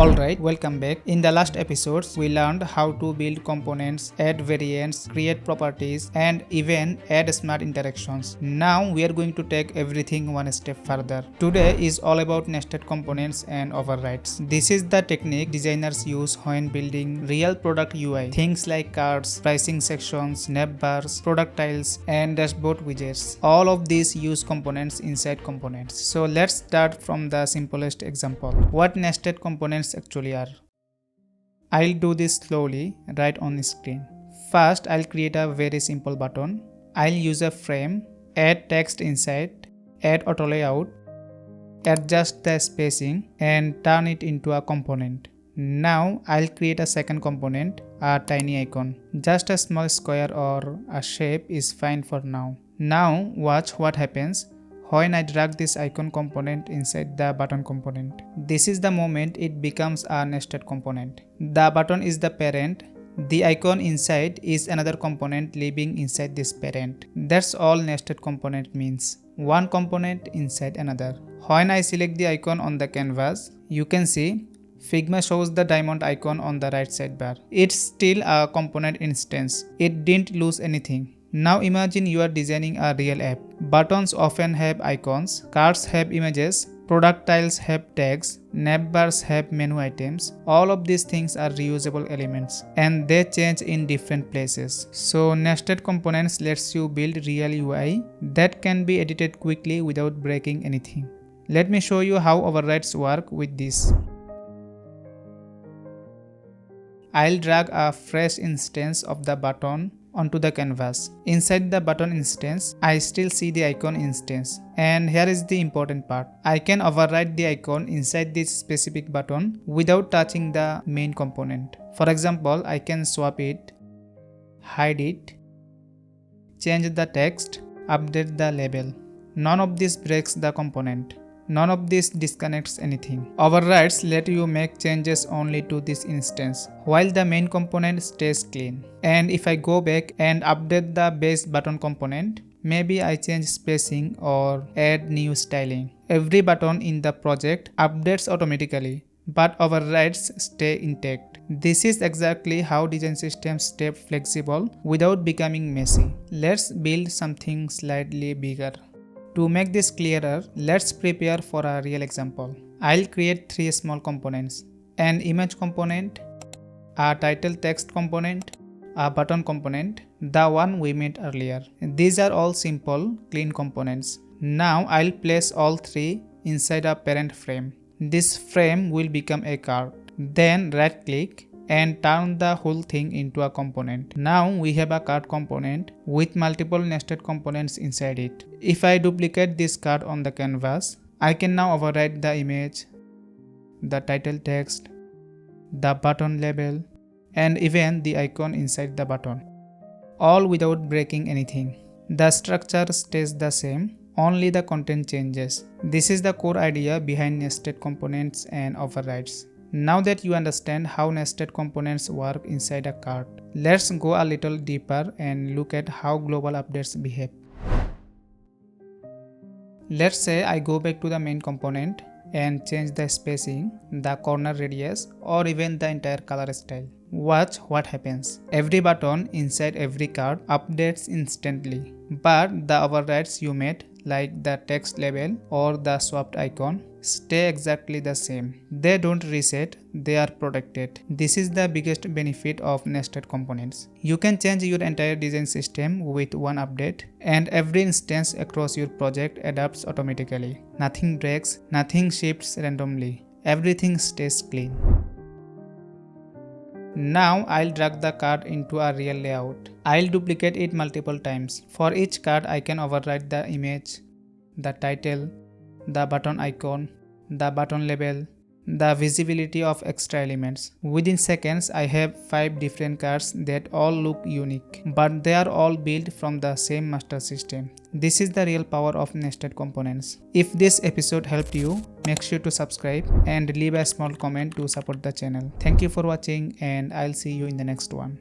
Alright, welcome back. In the last episodes, we learned how to build components, add variants, create properties, and even add smart interactions. Now we are going to take everything one step further. Today is all about nested components and overrides. This is the technique designers use when building real product UI. Things like cards, pricing sections, navbars, product tiles, and dashboard widgets. All of these use components inside components. So let's start from the simplest example. What nested components actually are. I'll do this slowly right on screen. First, I'll create a very simple button. I'll use a frame, add text inside, add auto layout, adjust the spacing and turn it into a component. Now I'll create a second component, a tiny icon. Just a small square or a shape is fine for now. Now watch what happens when I drag this icon component inside the button component. This is the moment it becomes a nested component. The button is the parent. The icon inside is another component living inside this parent. That's all nested component means. One component inside another. When I select the icon on the canvas, you can see Figma shows the diamond icon on the right sidebar. It's still a component instance. It didn't lose anything. Now imagine you are designing a real app. Buttons often have icons, cards have images, product tiles have tags, navbars have menu items. All of these things are reusable elements and they change in different places. So nested components lets you build real UI that can be edited quickly without breaking anything. Let me show you how overrides work with this. I'll drag a fresh instance of the button onto the canvas. Inside the button instance, I still see the icon instance. And here is the important part. I can override the icon inside this specific button without touching the main component. For example, I can swap it, hide it, change the text, update the label. None of this breaks the component. None of this disconnects anything. Overrides let you make changes only to this instance, while the main component stays clean. And if I go back and update the base button component, maybe I change spacing or add new styling. Every button in the project updates automatically, but overrides stay intact. This is exactly how design systems stay flexible without becoming messy. Let's build something slightly bigger. To make this clearer, let's prepare for a real example. I'll create 3 small components: an image component, a title text component, a button component, the one we made earlier. These are all simple, clean components. Now I'll place all 3 inside a parent frame. This frame will become a card. Then right click and turn the whole thing into a component. Now we have a card component with multiple nested components inside it. If I duplicate this card on the canvas, I can now override the image, the title text, the button label, and even the icon inside the button, all without breaking anything. The structure stays the same, only the content changes. This is the core idea behind nested components and overrides. Now that you understand how nested components work inside a card, let's go a little deeper and look at how global updates behave. Let's say I go back to the main component and change the spacing, the corner radius, or even the entire color style. Watch what happens. Every button inside every card updates instantly, but the overrides you made, like the text label or the swapped icon, stay exactly the same. They don't reset, they are protected. This is the biggest benefit of nested components. You can change your entire design system with one update, and every instance across your project adapts automatically. Nothing breaks, nothing shifts randomly. Everything stays clean. Now I'll drag the card into a real layout. I'll duplicate it multiple times. For each card I can override the image, the title, the button icon, the button label, the visibility of extra elements. Within seconds I have 5 different cards that all look unique, but they are all built from the same master system. This is the real power of nested components. If this episode helped you, make sure to subscribe and leave a small comment to support the channel. Thank you for watching and I'll see you in the next one.